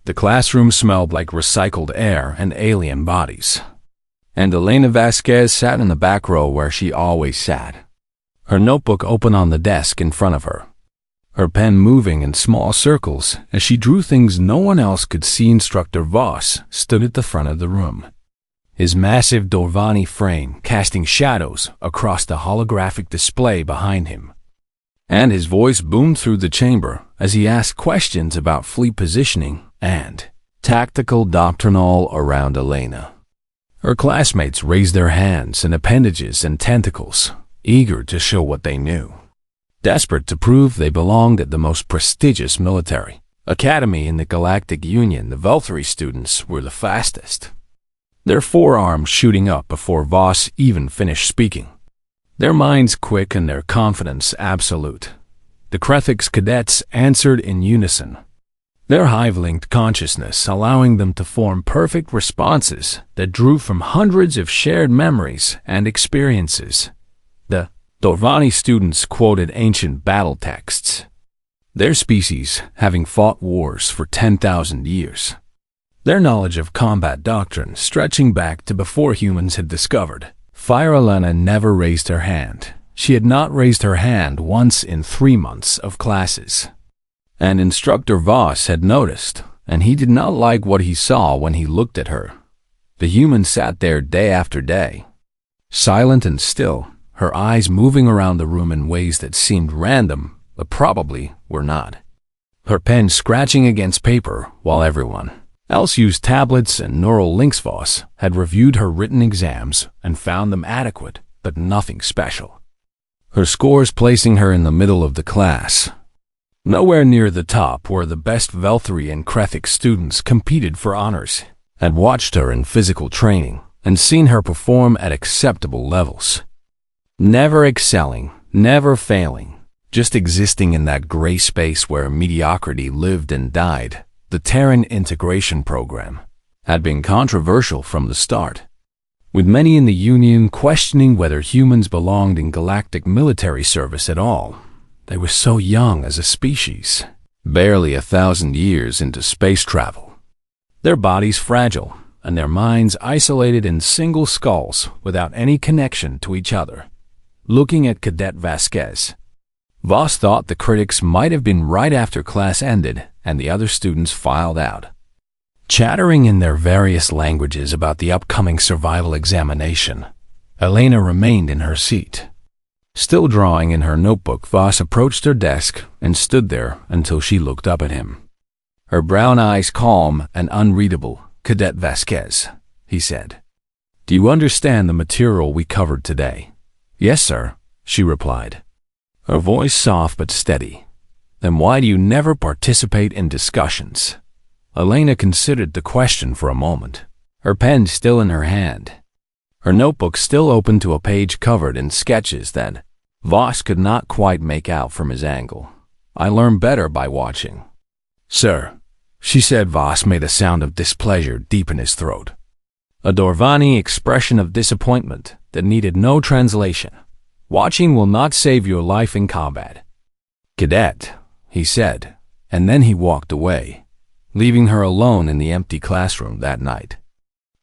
The classroom smelled like recycled air and alien bodies. And Elena Vasquez sat in the back row where she always sat, her notebook open on the desk in front of her, her pen moving in small circles as she drew things no one else could see. Instructor Voss stood at the front of the room, his massive Dorvani frame casting shadows across the holographic display behind him. And his voice boomed through the chamber as he asked questions about fleet positioning and tactical doctrinal around Elena. Her classmates raised their hands and appendages and tentacles, eager to show what they knew, desperate to prove they belonged at the most prestigious military academy in the Galactic Union. The Valkyrie students were the fastest, their forearms shooting up before Voss even finished speaking, their minds quick and their confidence absolute. The Krethix cadets answered in unison, their hive-linked consciousness allowing them to form perfect responses that drew from hundreds of shared memories and experiences. The Dorvani students quoted ancient battle texts, their species having fought wars for 10,000 years, their knowledge of combat doctrine stretching back to before humans had discovered fire. Elena never raised her hand. She had not raised her hand once in 3 months of classes. And Instructor Voss had noticed, and he did not like what he saw when he looked at her. The human sat there day after day, silent and still, her eyes moving around the room in ways that seemed random, but probably were not. Her pen scratching against paper while everyone else used tablets and neural links. Voss had reviewed her written exams and found them adequate, but nothing special. Her scores placing her in the middle of the class. Nowhere near the top where the best Valkyrie and Krethix students competed for honors, had watched her in physical training and seen her perform at acceptable levels. Never excelling, never failing, just existing in that gray space where mediocrity lived and died. The Terran integration program had been controversial from the start, with many in the Union questioning whether humans belonged in galactic military service at all. They were so young as a species, barely 1,000 years into space travel, their bodies fragile and their minds isolated in single skulls without any connection to each other. Looking at Cadet Vasquez, Voss thought the critics might have been right after class ended and the other students filed out, chattering in their various languages about the upcoming survival examination. Elena remained in her seat, still drawing in her notebook. Voss approached her desk and stood there until she looked up at him, her brown eyes calm and unreadable. "Cadet Vasquez," he said, "do you understand the material we covered today?" "Yes, sir," she replied, her voice soft but steady. "Then why do you never participate in discussions?" Elena considered the question for a moment, her pen still in her hand, her notebook still open to a page covered in sketches that Voss could not quite make out from his angle. "I learn better by watching." "Sir," she said. Voss made a sound of displeasure deep in his throat, a Dorvani expression of disappointment that needed no translation. "Watching will not save your life in combat." "Cadet," he said, and then he walked away, leaving her alone in the empty classroom that night.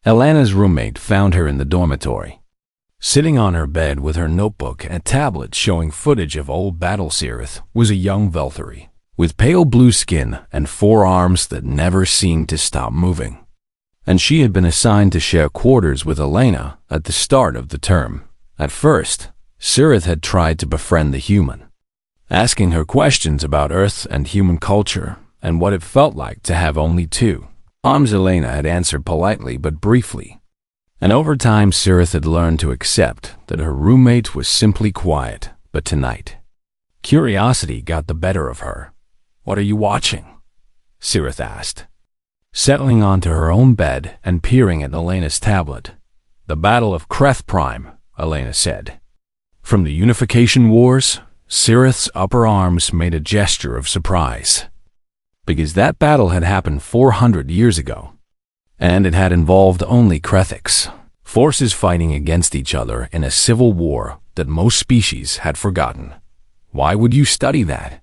Elena's roommate found her in the dormitory, sitting on her bed with her notebook and a tablet showing footage of old battle. Sirith was a young Valkyrie, with pale blue skin and forearms that never seemed to stop moving. And she had been assigned to share quarters with Elena at the start of the term. At first, Sirith had tried to befriend the human, asking her questions about Earth and human culture and what it felt like to have only two arms. Elena had answered politely but briefly, and over time Sirith had learned to accept that her roommate was simply quiet. But tonight, curiosity got the better of her. "What are you watching?" Sirith asked, settling onto her own bed and peering at Elena's tablet. "The Battle of Kreth Prime," Elena said. "From the Unification Wars?" Sirith's upper arms made a gesture of surprise, because that battle had happened 400 years ago, and it had involved only Krethix, forces fighting against each other in a civil war that most species had forgotten. "Why would you study that?"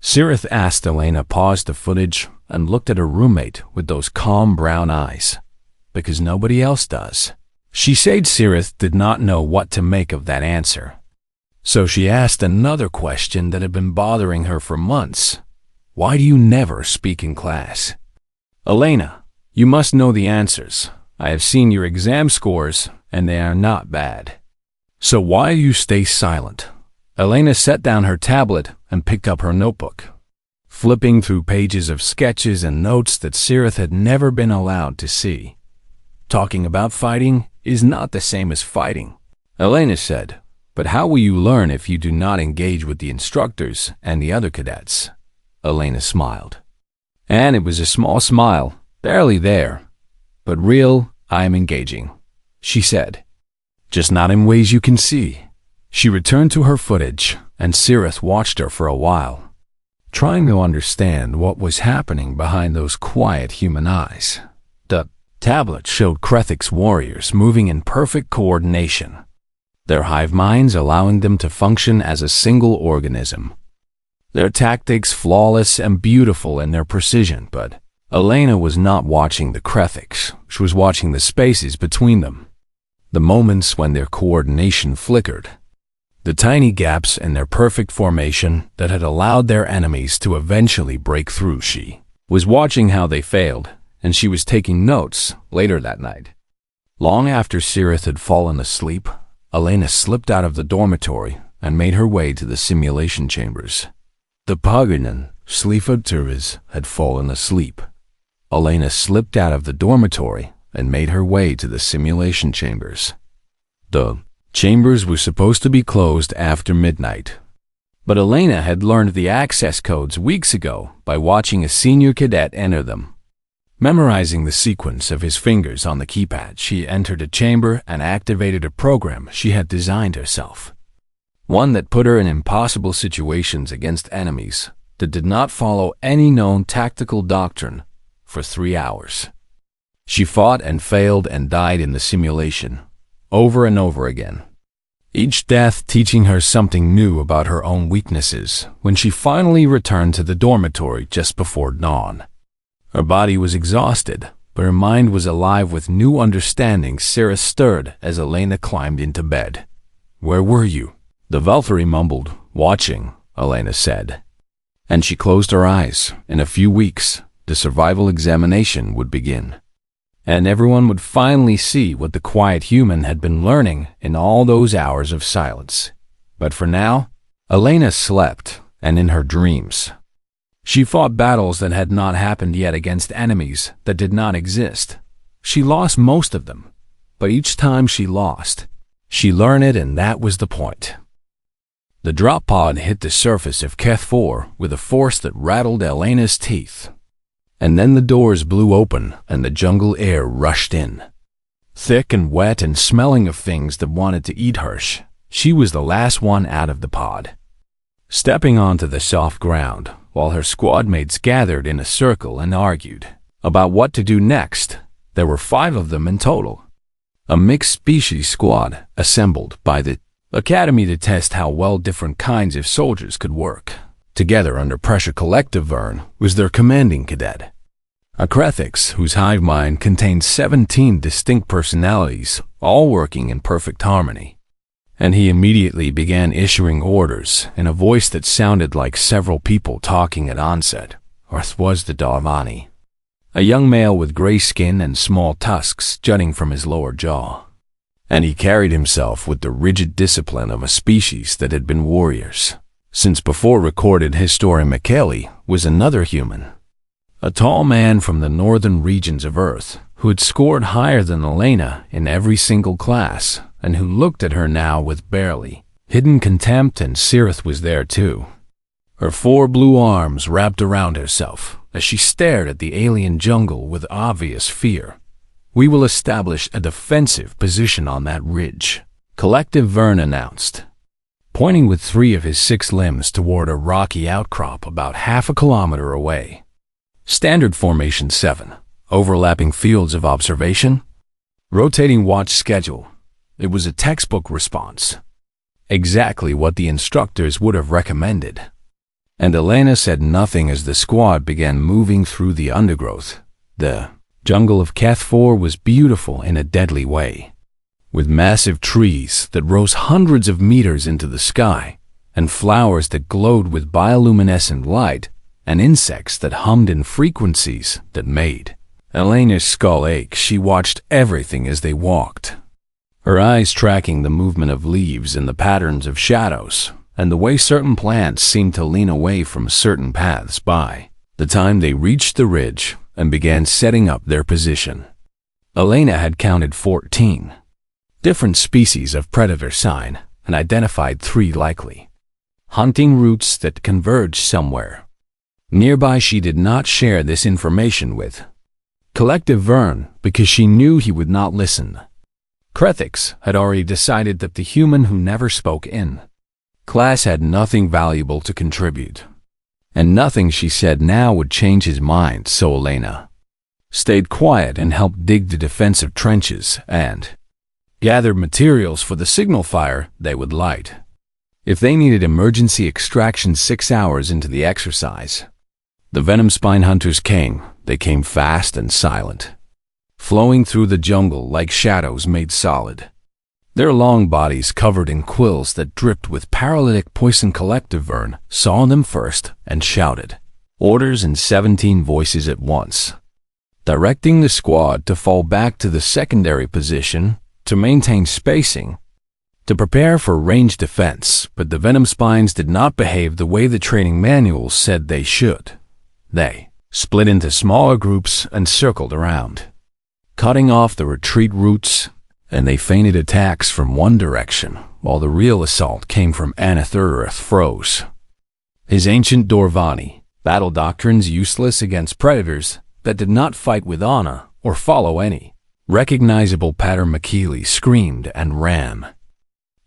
Sirith asked. Elena paused the footage and looked at her roommate with those calm brown eyes. Because nobody else does. She said Sirith did not know what to make of that answer. So she asked another question that had been bothering her for months. Why do you never speak in class? Elena, you must know the answers. I have seen your exam scores, and they are not bad. So why do you stay silent? Elena set down her tablet and picked up her notebook, flipping through pages of sketches and notes that Sirith had never been allowed to see. Talking about fighting is not the same as fighting, Elena said. But how will you learn if you do not engage with the instructors and the other cadets? Elena smiled. And it was a small smile, barely there. But real, I am engaging, she said. Just not in ways you can see. She returned to her footage, and Sirith watched her for a while, trying to understand what was happening behind those quiet human eyes. The tablet showed Krethik's warriors moving in perfect coordination, their hive minds allowing them to function as a single organism. Their tactics flawless and beautiful in their precision, but Elena was not watching the Krethiks. She was watching the spaces between them, the moments when their coordination flickered, the tiny gaps in their perfect formation that had allowed their enemies to eventually break through. She was watching how they failed, and she was taking notes later that night. Long after Sirith had fallen asleep, Elena slipped out of the dormitory and made her way to the simulation chambers. The Paganan Scifistories had fallen asleep. Elena slipped out of the dormitory and made her way to the simulation chambers. The chambers were supposed to be closed after midnight, but Elena had learned the access codes weeks ago by watching a senior cadet enter them. Memorizing the sequence of his fingers on the keypad, she entered a chamber and activated a program she had designed herself. One that put her in impossible situations against enemies that did not follow any known tactical doctrine for 3 hours. She fought and failed and died in the simulation, over and over again. Each death teaching her something new about her own weaknesses when she finally returned to the dormitory just before dawn. Her body was exhausted, but her mind was alive with new understandings. Sirith stirred as Elena climbed into bed. Where were you? The Valkyrie mumbled. Watching, Elena said. And she closed her eyes. In a few weeks, the survival examination would begin. And everyone would finally see what the quiet human had been learning in all those hours of silence. But for now, Elena slept, and in her dreams. She fought battles that had not happened yet against enemies that did not exist. She lost most of them, but each time she lost, she learned it, and that was the point. The drop pod hit the surface of Keth 4 with a force that rattled Elena's teeth. And then the doors blew open and the jungle air rushed in. Thick and wet and smelling of things that wanted to eat her, she was the last one out of the pod. Stepping onto the soft ground, while her squad mates gathered in a circle and argued about what to do next. There were 5 of them in total. A mixed species squad assembled by the academy to test how well different kinds of soldiers could work together under pressure. Collective Vern was their commanding cadet. A Krethix whose hive mind contained 17 distinct personalities, all working in perfect harmony. And he immediately began issuing orders in a voice that sounded like several people talking at onset. Arth was the Darvani, a young male with gray skin and small tusks jutting from his lower jaw. And he carried himself with the rigid discipline of a species that had been warriors, since before recorded history. Michele was another human, a tall man from the northern regions of Earth who had scored higher than Elena in every single class, and who looked at her now with barely hidden contempt. And Sirith was there too, her 4 blue arms wrapped around herself as she stared at the alien jungle with obvious fear. We will establish a defensive position on that ridge, Collective Vern announced, pointing with 3 of his 6 limbs toward a rocky outcrop about half a kilometer away. Standard Formation 7, overlapping fields of observation, rotating watch schedule. It was a textbook response, exactly what the instructors would have recommended. And Elena said nothing as the squad began moving through the undergrowth. The jungle of HFY was beautiful in a deadly way, with massive trees that rose hundreds of meters into the sky, and flowers that glowed with bioluminescent light, and insects that hummed in frequencies that made Elena's skull ache. She watched everything as they walked, her eyes tracking the movement of leaves and the patterns of shadows, and the way certain plants seemed to lean away from certain paths. By the time they reached the ridge and began setting up their position, Elena had counted 14 different species of predator sign and identified 3 likely hunting routes that converged somewhere nearby. She did not share this information with Collective Vern because she knew he would not listen. Krethix had already decided that the human who never spoke in class had nothing valuable to contribute, and nothing she said now would change his mind. So Elena stayed quiet and helped dig the defensive trenches and gathered materials for the signal fire they would light if they needed emergency extraction 6 hours into the exercise. The Venom Spine Hunters came. They came fast and silent, flowing through the jungle like shadows made solid, their long bodies covered in quills that dripped with paralytic poison. Collective Vern saw them first and shouted orders in 17 voices at once, directing the squad to fall back to the secondary position, to maintain spacing, to prepare for range defense. But the Venom Spines did not behave the way the training manuals said they should. They split into smaller groups and circled around, cutting off the retreat routes, and they feinted attacks from one direction, while the real assault came from Anathureth froze. His ancient Dorvani battle doctrines useless against predators that did not fight with honor or follow any recognizable pattern. Makili screamed and ran,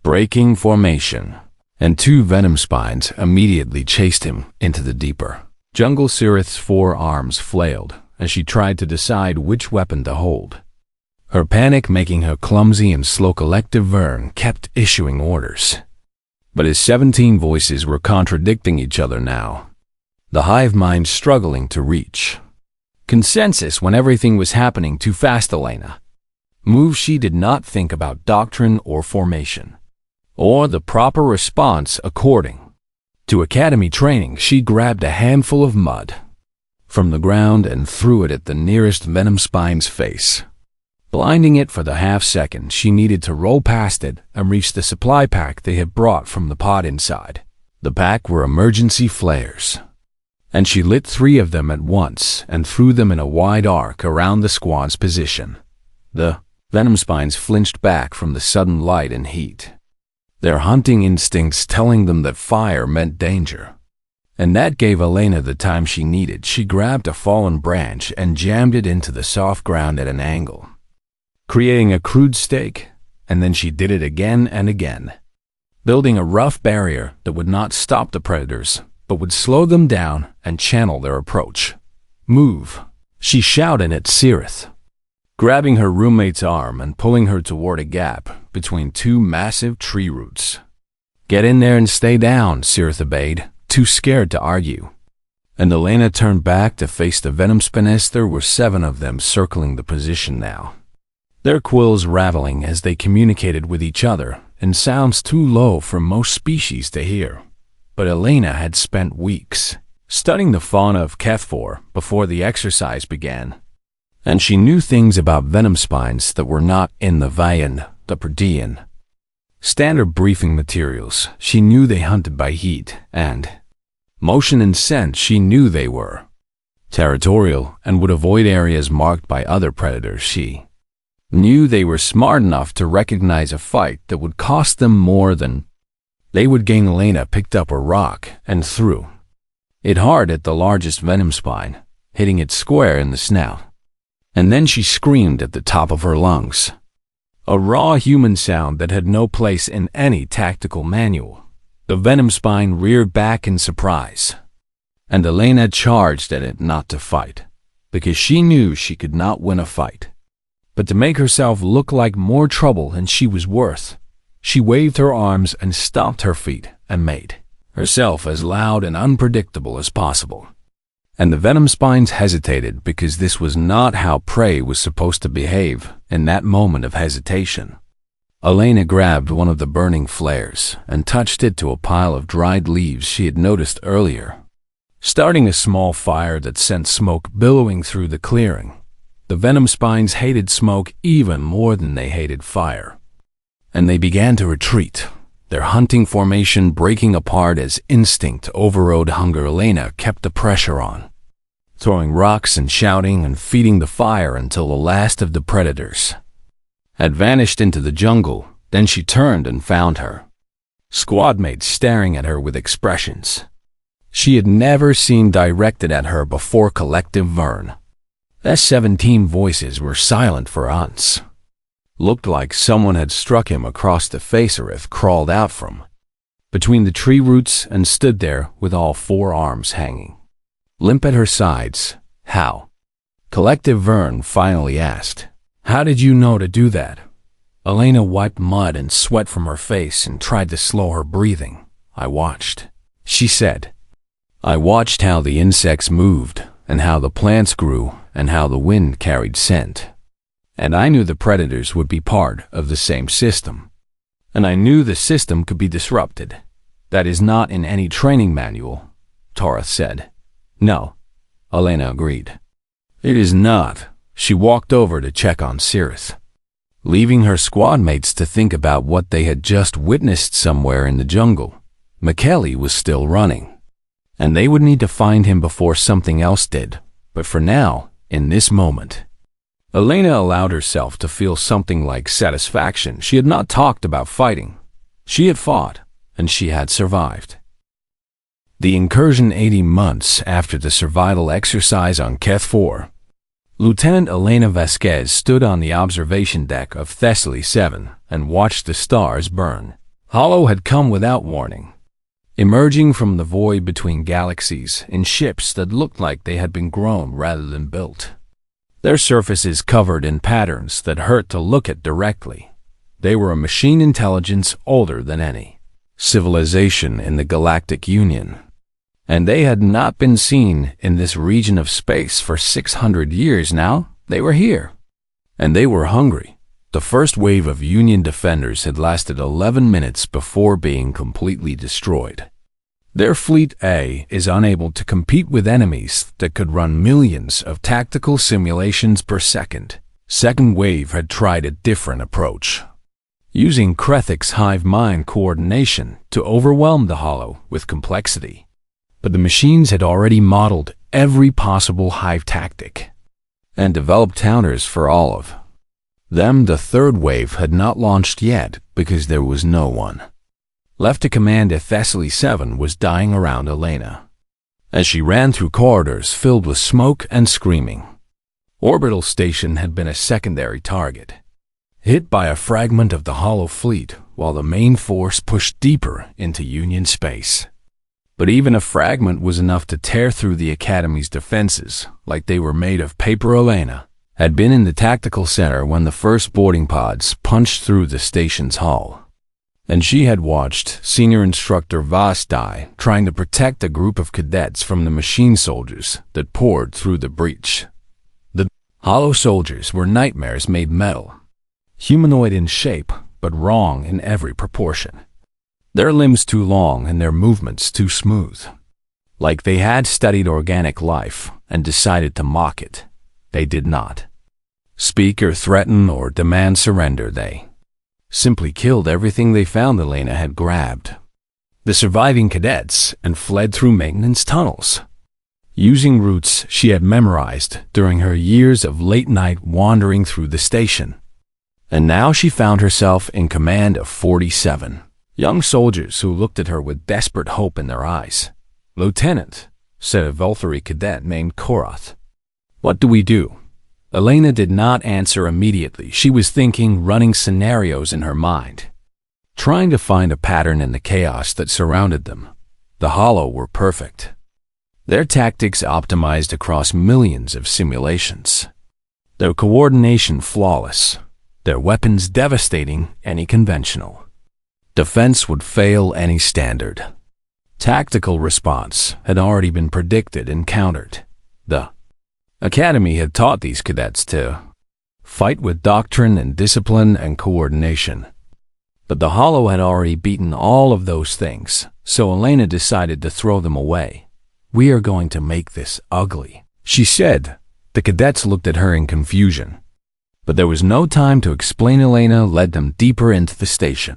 breaking formation, and 2 Venom Spines immediately chased him into the deeper jungle. Sirith's 4 arms flailed as she tried to decide which weapon to hold, her panic making her clumsy and slow. Collective Vern kept issuing orders, but his 17 voices were contradicting each other now, the hive mind struggling to reach consensus when everything was happening too fast. Elena moved. She did not think about doctrine or formation, or the proper response according to academy training. She grabbed a handful of mud from the ground and threw it at the nearest Venom Spine's face, blinding it for the half-second she needed to roll past it and reach the supply pack they had brought from the pod inside. The pack were emergency flares, and she lit 3 of them at once and threw them in a wide arc around the squad's position. The Venom Spines flinched back from the sudden light and heat, their hunting instincts telling them that fire meant danger. And that gave Elena the time she needed. She grabbed a fallen branch and jammed it into the soft ground at an angle, creating a crude stake, and then she did it again and again, building a rough barrier that would not stop the predators, but would slow them down and channel their approach. Move, she shouted at Sirith, grabbing her roommate's arm and pulling her toward a gap between 2 massive tree roots. Get in there and stay down, Sirith obeyed, too scared to argue. And Elena turned back to face the Venom Spines. There were 7 of them circling the position now, their quills rattling as they communicated with each other in sounds too low for most species to hear. But Elena had spent weeks studying the fauna of HFY before the exercise began, and she knew things about Venom Spines that were not in the Vayan, the Perdian standard briefing materials. She knew they hunted by heat and motion and scent. She knew they were territorial and would avoid areas marked by other predators. She knew they were smart enough to recognize a fight that would cost them more than they would gain. Elena picked up a rock and threw it hard at the largest Venom Spine, hitting it square in the snout. And then she screamed at the top of her lungs, a raw human sound that had no place in any tactical manual. The Venom Spine reared back in surprise, and Elena charged at it not to fight, because she knew she could not win a fight, but to make herself look like more trouble than she was worth. She waved her arms and stomped her feet and made herself as loud and unpredictable as possible. And the Venom Spines hesitated because this was not how prey was supposed to behave in that moment of hesitation. Elena grabbed one of the burning flares and touched it to a pile of dried leaves she had noticed earlier, starting a small fire that sent smoke billowing through the clearing. The Venom Spines hated smoke even more than they hated fire, and they began to retreat, their hunting formation breaking apart as instinct overrode hunger. Elena kept the pressure on, throwing rocks and shouting and feeding the fire until the last of the predators had vanished into the jungle. Then she turned and found her squad mates staring at her with expressions she had never seen directed at her before. Collective Vern. S-17 voices were silent for once. Looked like someone had struck him across the face. Aerith crawled out from between the tree roots and stood there with all four arms hanging limp at her sides. How? Collective Vern finally asked. How did you know to do that? Elena wiped mud and sweat from her face and tried to slow her breathing. I watched, she said. I watched how the insects moved and how the plants grew and how the wind carried scent. And I knew the predators would be part of the same system. And I knew the system could be disrupted. That is not in any training manual, Tara said. No, Elena agreed. It is not. She walked over to check on Cirith, leaving her squad mates to think about what they had just witnessed somewhere in the jungle. Michele was still running, and they would need to find him before something else did. But for now, in this moment, Elena allowed herself to feel something like satisfaction. She had not talked about fighting. She had fought, and she had survived. The incursion 80 months after the survival exercise on Keth 4. Lieutenant Elena Vasquez stood on the observation deck of Thessaly 7 and watched the stars burn. Hollow had come without warning, emerging from the void between galaxies in ships that looked like they had been grown rather than built. Their surfaces covered in patterns that hurt to look at directly. They were a machine intelligence older than any civilization in the Galactic Union, and they had not been seen in this region of space for 600 years now. They were here, and they were hungry. The first wave of Union defenders had lasted 11 minutes before being completely destroyed. Their Fleet A is unable to compete with enemies that could run millions of tactical simulations per second. Second wave had tried a different approach, using Krethik's hive mind coordination to overwhelm the Hollow with complexity. But the machines had already modeled every possible hive tactic and developed counters for all of them. The third wave had not launched yet because there was no one left to command. If Thessaly 7 was dying around Elena as she ran through corridors filled with smoke and screaming. Orbital Station had been a secondary target, hit by a fragment of the Hollow fleet while the main force pushed deeper into Union space. But even a fragment was enough to tear through the Academy's defenses like they were made of paper. Elena had been in the tactical center when the first boarding pods punched through the station's hull, and she had watched Senior Instructor Voss die trying to protect a group of cadets from the machine soldiers that poured through the breach. The Hollow soldiers were nightmares made metal, humanoid in shape but wrong in every proportion. Their limbs too long and their movements too smooth. Like they had studied organic life and decided to mock it. They did not speak or threaten or demand surrender. They simply killed everything they found. Elena had grabbed the surviving cadets and fled through maintenance tunnels, using routes she had memorized during her years of late-night wandering through the station. And now she found herself in command of 47 young soldiers who looked at her with desperate hope in their eyes. Lieutenant, said a Volthari cadet named Korath. What do we do? Elena did not answer immediately. She was thinking, running scenarios in her mind, trying to find a pattern in the chaos that surrounded them. The Hollow were perfect. Their tactics optimized across millions of simulations. Their coordination flawless. Their weapons devastating any conventional defense would fail any standard. Tactical response had already been predicted and countered. The Academy had taught these cadets to fight with doctrine and discipline and coordination. But the Hollow had already beaten all of those things, so Elena decided to throw them away. "We are going to make this ugly," she said. The cadets looked at her in confusion. But there was no time to explain. Elena led them deeper into the station,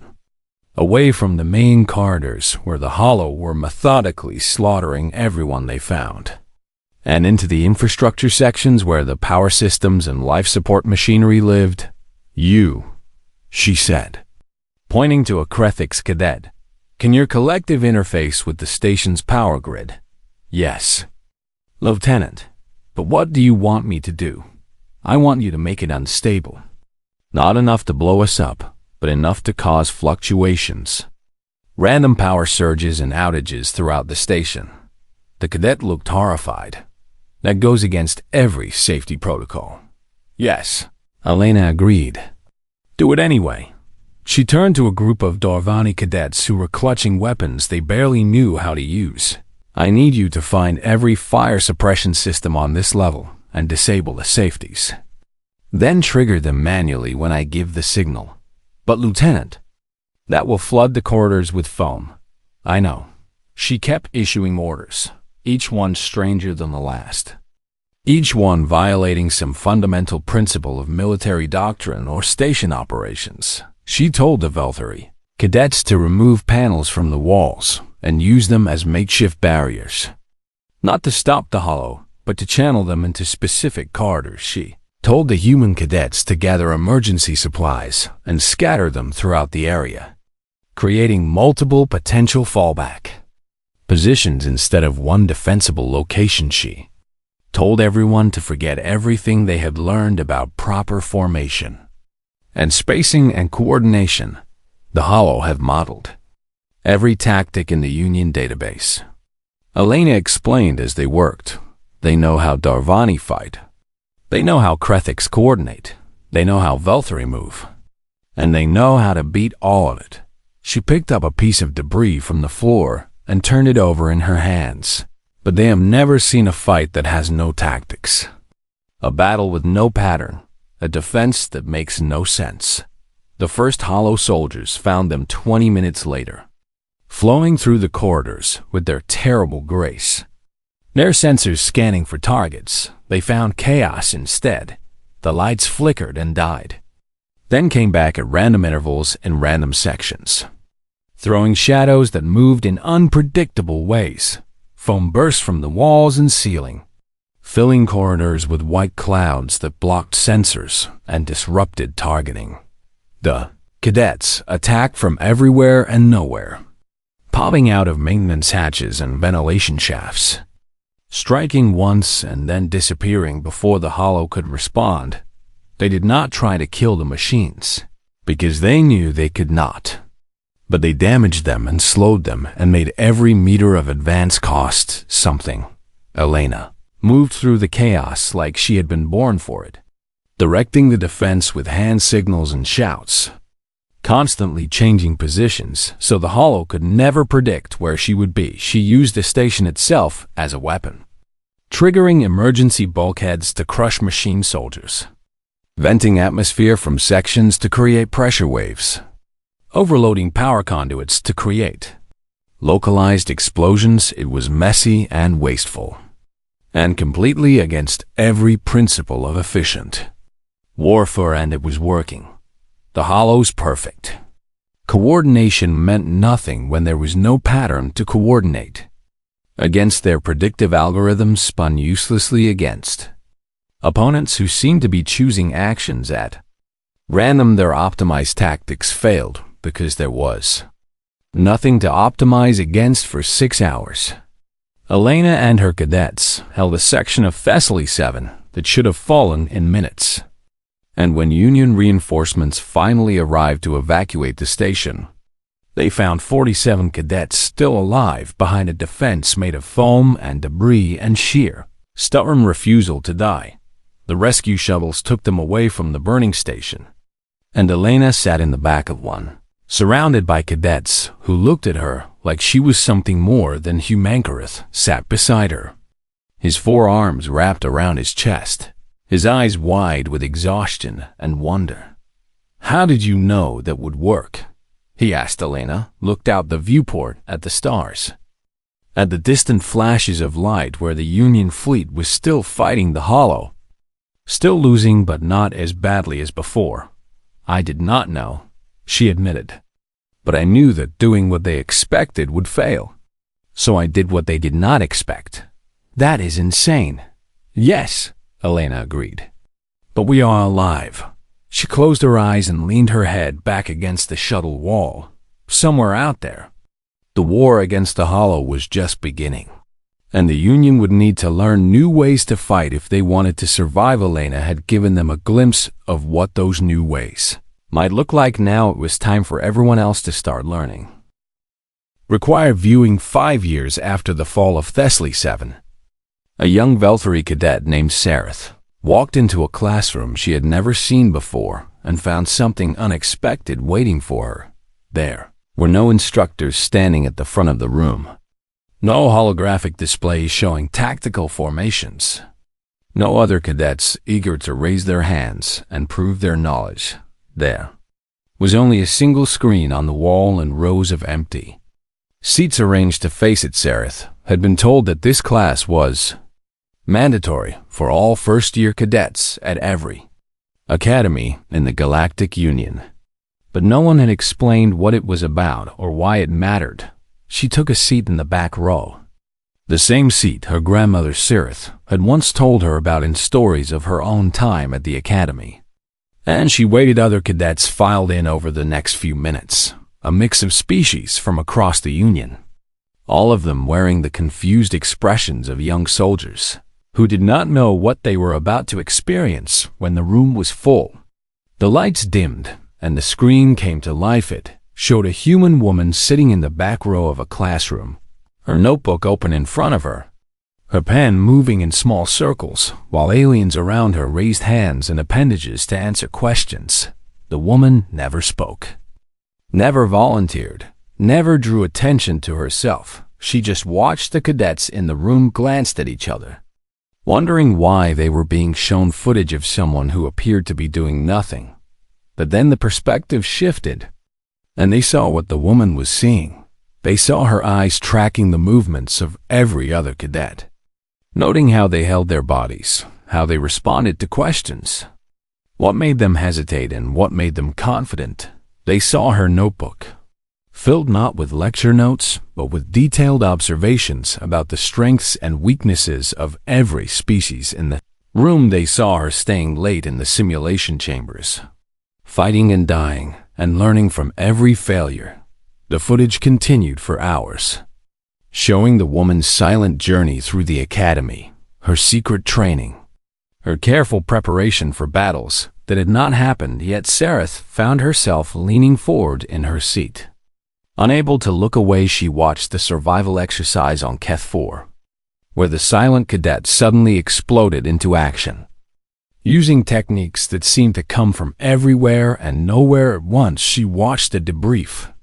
away from the main corridors where the Hollow were methodically slaughtering everyone they found, and into the infrastructure sections where the power systems and life support machinery lived. "You," she said, pointing to a Krethix cadet, "can your collective interface with the station's power grid?" "Yes." "Lieutenant, but what do you want me to do?" "I want you to make it unstable. Not enough to blow us up, but enough to cause fluctuations. Random power surges and outages throughout the station." The cadet looked horrified. "That goes against every safety protocol." "Yes," Elena agreed. "Do it anyway." She turned to a group of Darvani cadets who were clutching weapons they barely knew how to use. "I need you to find every fire suppression system on this level and disable the safeties. Then trigger them manually when I give the signal." "But Lieutenant, that will flood the corridors with foam." "I know." She kept issuing orders, each one stranger than the last, each one violating some fundamental principle of military doctrine or station operations. She told the Velthari cadets to remove panels from the walls and use them as makeshift barriers. Not to stop the Hollow, but to channel them into specific corridors. She told the human cadets to gather emergency supplies and scatter them throughout the area, creating multiple potential fallback positions instead of one defensible location. She told everyone to forget everything they had learned about proper formation and spacing and coordination. The Hollow have modeled every tactic in the Union database. Elena explained as they worked. They know how Darvani fight. They know how Krethix coordinate. They know how Velthari move. And they know how to beat all of it. She picked up a piece of debris from the floor and turned it over in her hands. But they have never seen a fight that has no tactics. A battle with no pattern. A defense that makes no sense. The first Hollow soldiers found them 20 minutes later, flowing through the corridors with their terrible grace. Their sensors scanning for targets, they found chaos instead. The lights flickered and died, then came back at random intervals in random sections, throwing shadows that moved in unpredictable ways. Foam burst from the walls and ceiling, filling corridors with white clouds that blocked sensors and disrupted targeting. The cadets attacked from everywhere and nowhere, popping out of maintenance hatches and ventilation shafts, striking once and then disappearing before the Hollow could respond. They did not try to kill the machines, because they knew they could not. But they damaged them and slowed them and made every meter of advance cost something. Elena moved through the chaos like she had been born for it, directing the defense with hand signals and shouts, constantly changing positions so the Hollow could never predict where she would be. She used the station itself as a weapon, triggering emergency bulkheads to crush machine soldiers, venting atmosphere from sections to create pressure waves, overloading power conduits to create localized explosions. It was messy and wasteful, and completely against every principle of efficient warfare, and it was working. The Hollow's perfect coordination meant nothing when there was no pattern to coordinate against. Their predictive algorithms spun uselessly against opponents who seemed to be choosing actions at random. Their optimized tactics failed because there was nothing to optimize against for 6 hours. Elena and her cadets held a section of Thessaly 7 that should have fallen in minutes. And when Union reinforcements finally arrived to evacuate the station, they found 47 cadets still alive behind a defense made of foam and debris and sheer, stubborn refusal to die. The rescue shuttles took them away from the burning station, and Elena sat in the back of one, Surrounded by cadets who looked at her like she was something more than Humankareth sat beside her. His forearms wrapped around his chest, his eyes wide with exhaustion and wonder. "How did you know that would work?" he asked. Elena looked out the viewport at the stars, at the distant flashes of light where the Union fleet was still fighting the Hollow, still losing but not as badly as before. "I did not know," she admitted. "But I knew that doing what they expected would fail. So I did what they did not expect." "That is insane." "Yes," Elena agreed. "But we are alive." She closed her eyes and leaned her head back against the shuttle wall. Somewhere out there, the war against the Hollow was just beginning, and the Union would need to learn new ways to fight if they wanted to survive. Elena had given them a glimpse of what those new ways might look like. Now it was time for everyone else to start learning. Required viewing 5 years after the fall of Thessaly 7. A young Velthari cadet named Sareth walked into a classroom she had never seen before and found something unexpected waiting for her. There were no instructors standing at the front of the room, no holographic displays showing tactical formations, no other cadets eager to raise their hands and prove their knowledge. There was only a single screen on the wall and rows of empty seats arranged to face it. Sareth had been told that this class was mandatory for all first-year cadets at every academy in the Galactic Union. But no one had explained what it was about or why it mattered. She took a seat in the back row, the same seat her grandmother Sareth had once told her about in stories of her own time at the academy. And she waited. Other cadets filed in over the next few minutes, a mix of species from across the Union, all of them wearing the confused expressions of young soldiers who did not know what they were about to experience when the room was full. The lights dimmed, and the screen came to life. It showed a human woman sitting in the back row of a classroom, her notebook open in front of her, her pen moving in small circles, while aliens around her raised hands and appendages to answer questions. The woman never spoke, never volunteered, never drew attention to herself. She just watched the cadets in the room, glanced at each other, wondering why they were being shown footage of someone who appeared to be doing nothing. But then the perspective shifted, and they saw what the woman was seeing. They saw her eyes tracking the movements of every other cadet, noting how they held their bodies, how they responded to questions, what made them hesitate and what made them confident. They saw her notebook, filled not with lecture notes, but with detailed observations about the strengths and weaknesses of every species in the room. They saw her staying late in the simulation chambers, fighting and dying, and learning from every failure. The footage continued for hours, showing the woman's silent journey through the academy, her secret training, her careful preparation for battles that had not happened yet. Sareth found herself leaning forward in her seat. Unable to look away, she watched the survival exercise on Keth 4, where the silent cadet suddenly exploded into action, using techniques that seemed to come from everywhere and nowhere at once. She watched the debrief,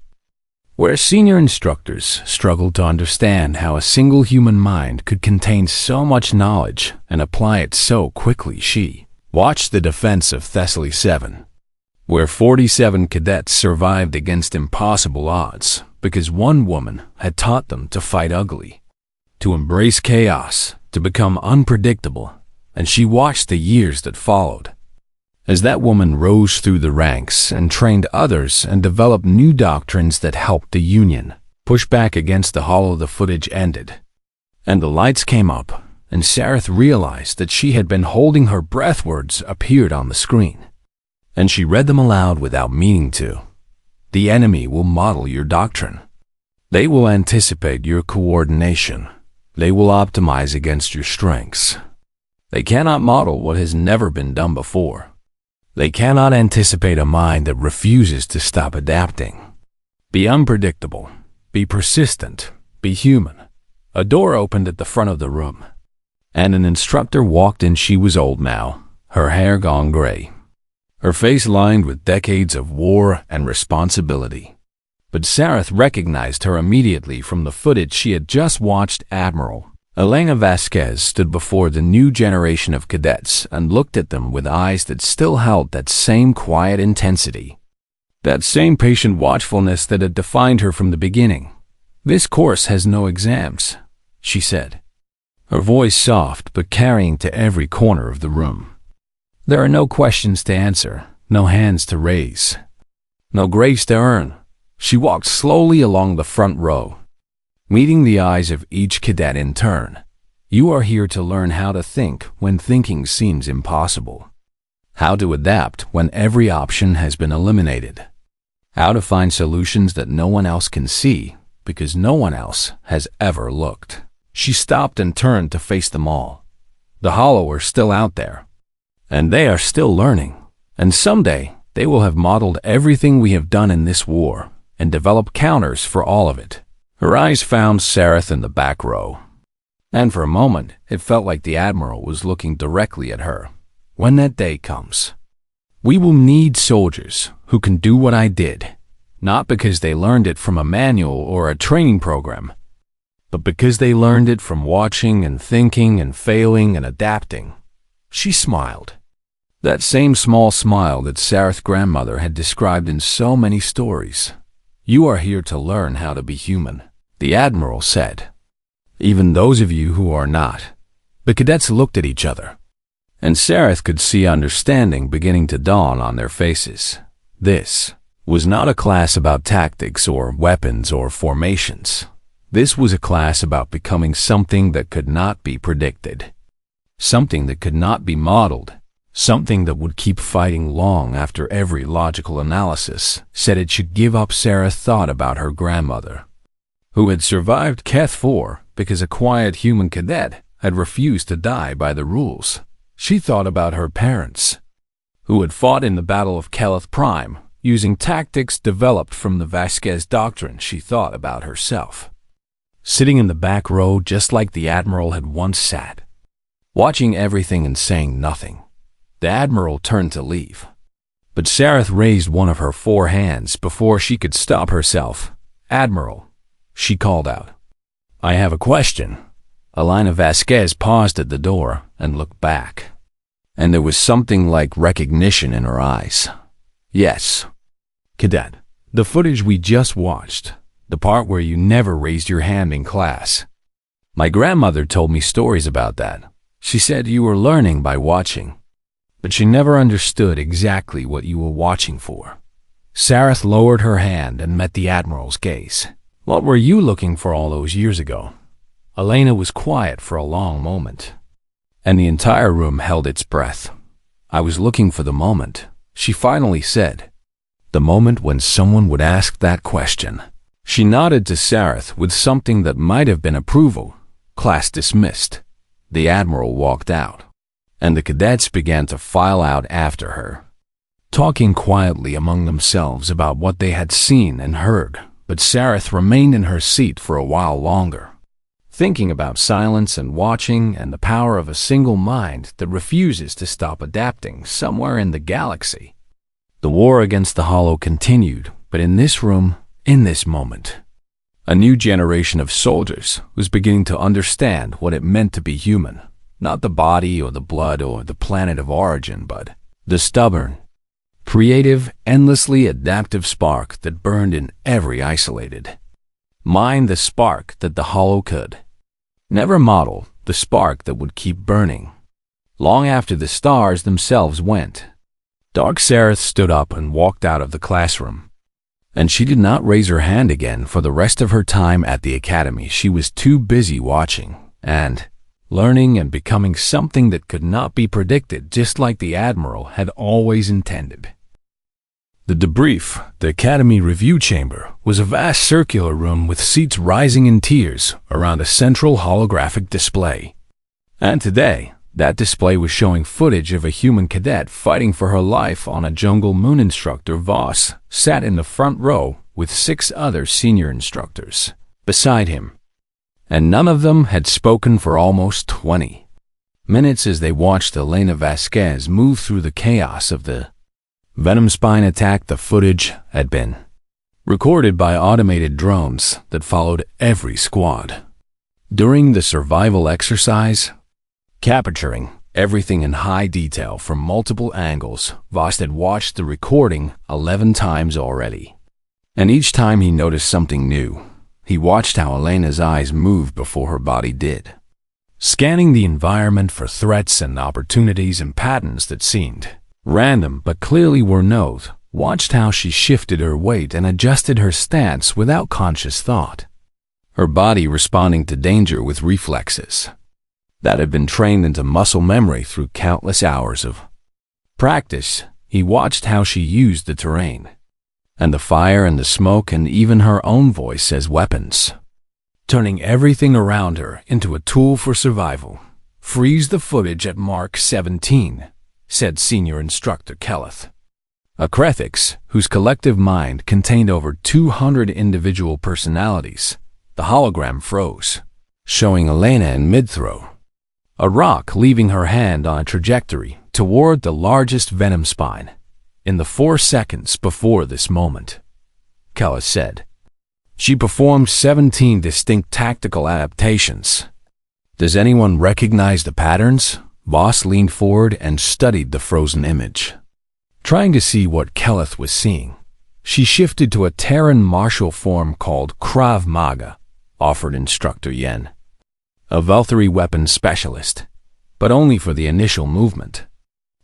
where senior instructors struggled to understand how a single human mind could contain so much knowledge and apply it so quickly. She watched the defense of Thessaly 7, where 47 cadets survived against impossible odds because one woman had taught them to fight ugly, to embrace chaos, to become unpredictable. And she watched the years that followed, as that woman rose through the ranks and trained others and developed new doctrines that helped the Union push back against the Hollow. The footage ended, and the lights came up, and Sareth realized that she had been holding her breath. Words appeared on the screen, and she read them aloud without meaning to. "The enemy will model your doctrine. They will anticipate your coordination. They will optimize against your strengths. They cannot model what has never been done before. They cannot anticipate a mind that refuses to stop adapting. Be unpredictable. Be persistent. Be human." A door opened at the front of the room, and an instructor walked in. She was old now, her hair gone gray, her face lined with decades of war and responsibility. But Sareth recognized her immediately from the footage she had just watched. Admiral Elena Vasquez stood before the new generation of cadets and looked at them with eyes that still held that same quiet intensity, that same patient watchfulness that had defined her from the beginning. "This course has no exams," she said, her voice soft but carrying to every corner of the room. "There are no questions to answer, no hands to raise, no grades to earn." She walked slowly along the front row, meeting the eyes of each cadet in turn. "You are here to learn how to think when thinking seems impossible, how to adapt when every option has been eliminated, how to find solutions that no one else can see because no one else has ever looked." She stopped and turned to face them all. The Hollow are still out there, and they are still learning, and someday they will have modeled everything we have done in this war and develop counters for all of it. Her eyes found Sareth in the back row, and for a moment it felt like the Admiral was looking directly at her. "When that day comes, we will need soldiers who can do what I did, not because they learned it from a manual or a training program, but because they learned it from watching and thinking and failing and adapting." She smiled. That same small smile that Sareth's grandmother had described in so many stories. "You are here to learn how to be human," the Admiral said. "Even those of you who are not." The cadets looked at each other, and Sareth could see understanding beginning to dawn on their faces. This was not a class about tactics or weapons or formations. This was a class about becoming something that could not be predicted, something that could not be modeled, something that would keep fighting long after every logical analysis said it should give up. Sareth thought about her grandmother, who had survived Keth 4 because a quiet human cadet had refused to die by the rules. She thought about her parents, who had fought in the Battle of Keleth Prime using tactics developed from the Vasquez Doctrine. She thought about herself, sitting in the back row just like the Admiral had once sat, watching everything and saying nothing. The Admiral turned to leave, but Sareth raised one of her 4 hands before she could stop herself. "Admiral," she called out, "I have a question." Elena Vasquez paused at the door and looked back, and there was something like recognition in her eyes. "Yes, Cadet, the footage we just watched, the part where you never raised your hand in class. My grandmother told me stories about that. She said you were learning by watching, but she never understood exactly what you were watching for." Sareth lowered her hand and met the Admiral's gaze. "What were you looking for all those years ago?" Elena was quiet for a long moment, and the entire room held its breath. "I was looking for the moment," she finally said. "The moment when someone would ask that question." She nodded to Sareth with something that might have been approval. Class dismissed. The Admiral walked out, and the cadets began to file out after her, talking quietly among themselves about what they had seen and heard. But Sareth remained in her seat for a while longer, thinking about silence and watching and the power of a single mind that refuses to stop adapting somewhere in the galaxy. The war against the Hollow continued, but in this room, in this moment, a new generation of soldiers was beginning to understand what it meant to be human. Not the body or the blood or the planet of origin, but the stubborn, creative, endlessly adaptive spark that burned in every isolated mind, the spark that the Hollow could never model, the spark that would keep burning long after the stars themselves went. Dark Sareth stood up and walked out of the classroom, and she did not raise her hand again for the rest of her time at the academy. She was too busy watching and learning and becoming something that could not be predicted, just like the Admiral had always intended. The debrief, the Academy Review Chamber, was a vast circular room with seats rising in tiers around a central holographic display. And today, that display was showing footage of a human cadet fighting for her life on a jungle moon. Instructor Voss sat in the front row with 6 other senior instructors beside him, and none of them had spoken for almost 20 minutes as they watched Elena Vasquez move through the chaos of the Venom Spine attack. The footage had been recorded by automated drones that followed every squad. During the survival exercise, capturing everything in high detail from multiple angles, Voss had watched the recording 11 times already. And each time he noticed something new, he watched how Elena's eyes moved before her body did, scanning the environment for threats and opportunities and patterns that seemed random but clearly were known. Watched how she shifted her weight and adjusted her stance without conscious thought, her body responding to danger with reflexes that had been trained into muscle memory through countless hours of practice. He watched how she used the terrain, and the fire and the smoke and even her own voice as weapons, turning everything around her into a tool for survival. "Freeze the footage at Mark 17, said Senior Instructor Kelleth. A Crethix whose collective mind contained over 200 individual personalities. The hologram froze, showing Elena in mid-throw, a rock leaving her hand on a trajectory toward the largest venom spine. In the 4 seconds before this moment, Kelleth said, she performed 17 distinct tactical adaptations. Does anyone recognize the patterns? Voss leaned forward and studied the frozen image, trying to see what Kelleth was seeing. She shifted to a Terran martial form called Krav Maga, offered Instructor Yen, a Valkyrie weapons specialist, but only for the initial movement.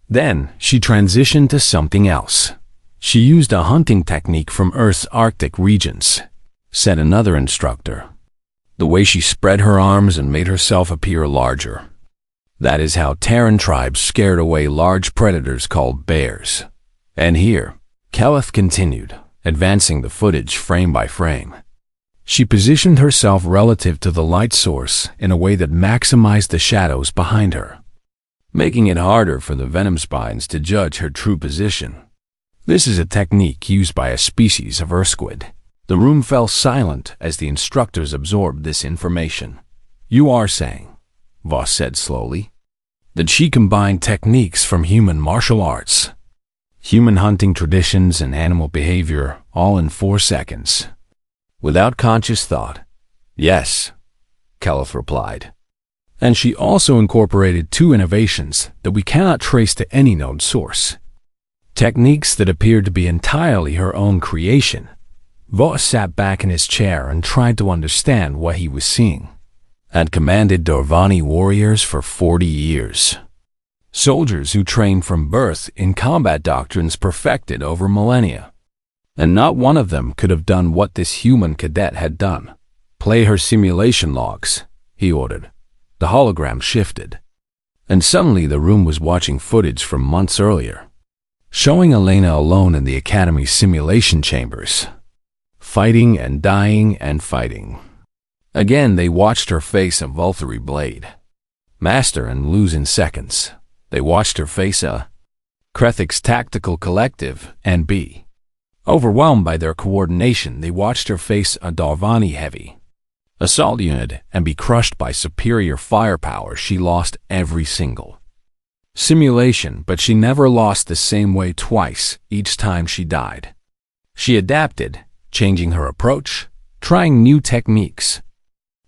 Then she transitioned to something else. She used a hunting technique from Earth's Arctic regions, said another instructor. The way she spread her arms and made herself appear larger. That is how Terran tribes scared away large predators called bears. And here, Kelleth continued, advancing the footage frame by frame. She positioned herself relative to the light source in a way that maximized the shadows behind her, making it harder for the venom spines to judge her true position. This is a technique used by a species of Earthsquid. The room fell silent as the instructors absorbed this information. You are saying, Voss said slowly, that she combined techniques from human martial arts, human hunting traditions and animal behavior all in 4 seconds, without conscious thought. Yes, Kelleth replied. And she also incorporated 2 innovations that we cannot trace to any known source. Techniques that appeared to be entirely her own creation. Voss sat back in his chair and tried to understand what he was seeing. Had commanded Dorvani warriors for 40 years. Soldiers who trained from birth in combat doctrines perfected over millennia. And not one of them could have done what this human cadet had done. Play her simulation logs, he ordered. The hologram shifted, and suddenly the room was watching footage from months earlier, showing Elena alone in the Academy's simulation chambers, fighting and dying and fighting. Again they watched her face a Valkyrie blade, master and lose in seconds. They watched her face a Crethix tactical collective and be overwhelmed by their coordination. They watched her face a Darvani heavy assault unit and be crushed by superior firepower. She lost every single simulation, but she never lost the same way twice. Each time she died, she adapted, changing her approach, trying new techniques,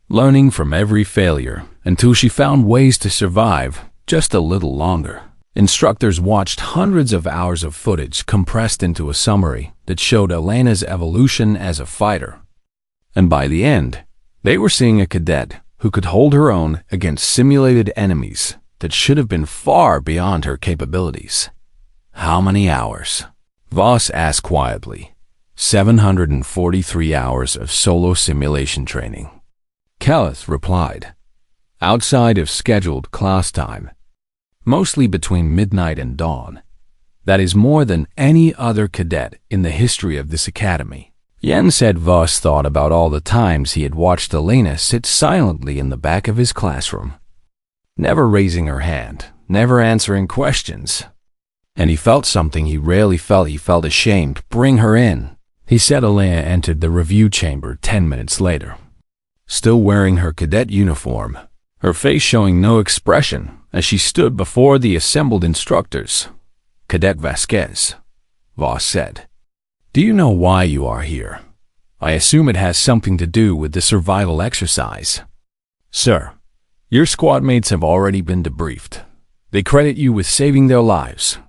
learning from every failure until she found ways to survive just a little longer. Instructors watched hundreds of hours of footage compressed into a summary that showed Elena's evolution as a fighter. And by the end, they were seeing a cadet who could hold her own against simulated enemies that should have been far beyond her capabilities. How many hours? Voss asked quietly. 743 hours of solo simulation training. Kelleth replied. Outside of scheduled class time, mostly between midnight and dawn. That is more than any other cadet in the history of this academy. Yen said Voss thought about all the times he had watched Elena sit silently in the back of his classroom, never raising her hand, never answering questions. And he felt something he rarely felt. He felt ashamed. Bring her in, he said. Elena entered the review chamber 10 minutes later, still wearing her cadet uniform, her face showing no expression as she stood before the assembled instructors. Cadet Vasquez, Voss said. Do you know why you are here? I assume it has something to do with the survival exercise. Sir, your squad mates have already been debriefed. They credit you with saving their lives.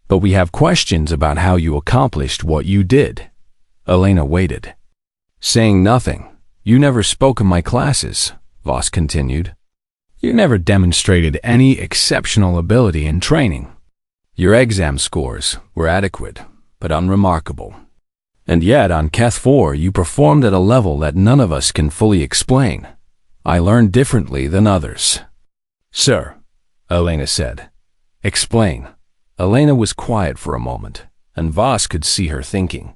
But we have questions about how you accomplished what you did. Elena waited. Saying nothing. You never spoke in my classes, Voss continued. You never demonstrated any exceptional ability in training. Your exam scores were adequate, but unremarkable. And yet on Keth 4 you performed at a level that none of us can fully explain. I learned differently than others. Sir, Elena said. Explain. Elena was quiet for a moment, and Voss could see her thinking.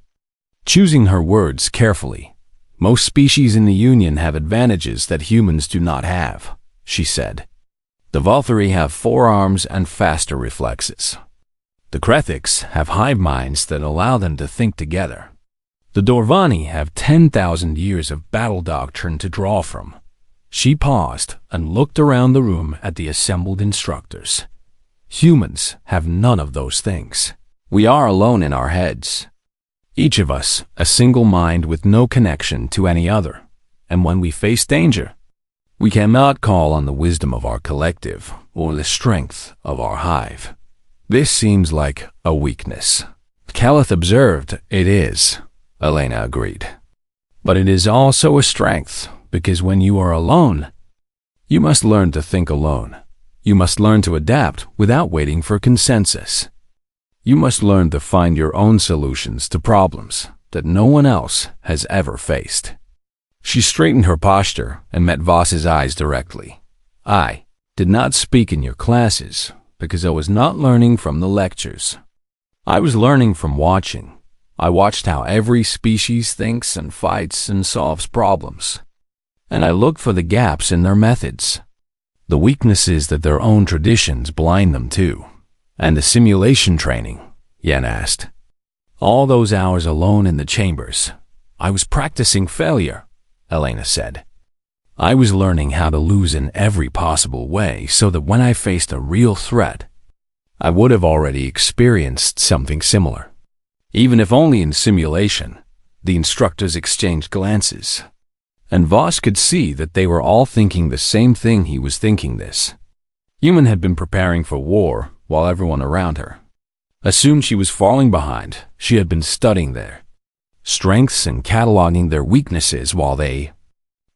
Choosing her words carefully. Most species in the Union have advantages that humans do not have, she said. The Voltheri have forearms and faster reflexes. The Krethiks have hive minds that allow them to think together. The Dorvani have 10,000 years of battle doctrine to draw from. She paused and looked around the room at the assembled instructors. Humans have none of those things. We are alone in our heads. Each of us a single mind with no connection to any other. And when we face danger, we cannot call on the wisdom of our collective or the strength of our hive. This seems like a weakness. Calith observed it is, Elena agreed. But it is also a strength, because when you are alone, you must learn to think alone. You must learn to adapt without waiting for consensus. You must learn to find your own solutions to problems that no one else has ever faced. She straightened her posture and met Voss's eyes directly. I did not speak in your classes because I was not learning from the lectures. I was learning from watching. I watched how every species thinks and fights and solves problems. And I looked for the gaps in their methods. The weaknesses that their own traditions blind them to. And the simulation training, Yen asked. All those hours alone in the chambers. I was practicing failure, Elena said. I was learning how to lose in every possible way so that when I faced a real threat, I would have already experienced something similar. Even if only in simulation, the instructors exchanged glances. And Voss could see that they were all thinking the same thing he was thinking this. Human had been preparing for war while everyone around her assumed she was falling behind. She had been studying their strengths and cataloging their weaknesses while they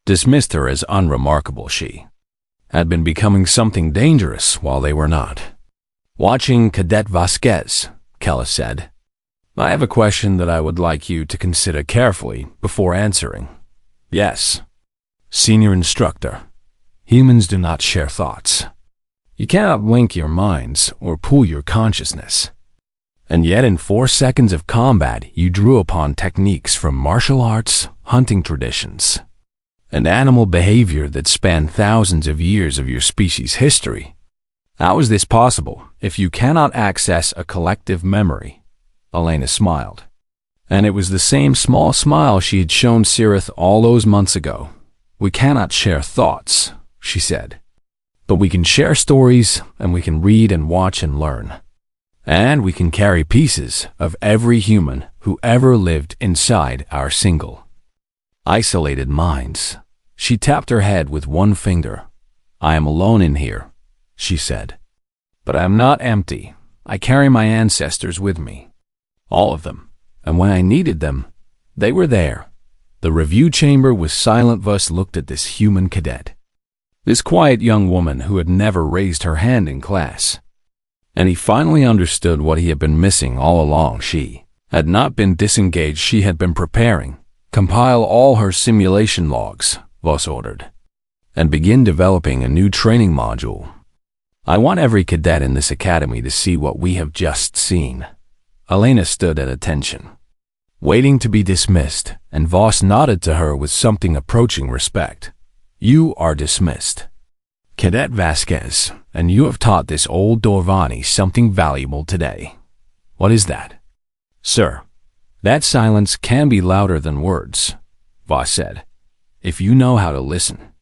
dismissed her as unremarkable. She had been becoming something dangerous while they were not. Watching Cadet Vasquez, Kellis said, I have a question that I would like you to consider carefully before answering. Yes. Senior instructor. Humans do not share thoughts. You cannot link your minds or pool your consciousness. And yet in 4 seconds of combat you drew upon techniques from martial arts, hunting traditions, and animal behavior that span thousands of years of your species' history. How is this possible if you cannot access a collective memory? Elena smiled. And it was the same small smile she had shown Cirith all those months ago. We cannot share thoughts, she said. But we can share stories, and we can read and watch and learn. And we can carry pieces of every human who ever lived inside our single, isolated minds. She tapped her head with one finger. I am alone in here, she said. But I am not empty. I carry my ancestors with me. All of them. And when I needed them, they were there. The review chamber was silent. Voss looked at this human cadet. This quiet young woman who had never raised her hand in class. And he finally understood what he had been missing all along. She had not been disengaged. She had been preparing. Compile all her simulation logs, Voss ordered, and begin developing a new training module. I want every cadet in this academy to see what we have just seen. Elena stood at attention, waiting to be dismissed, and Voss nodded to her with something approaching respect. You are dismissed. Cadet Vasquez, and you have taught this old Dorvani something valuable today. What is that? Sir, that silence can be louder than words, Voss said, if you know how to listen.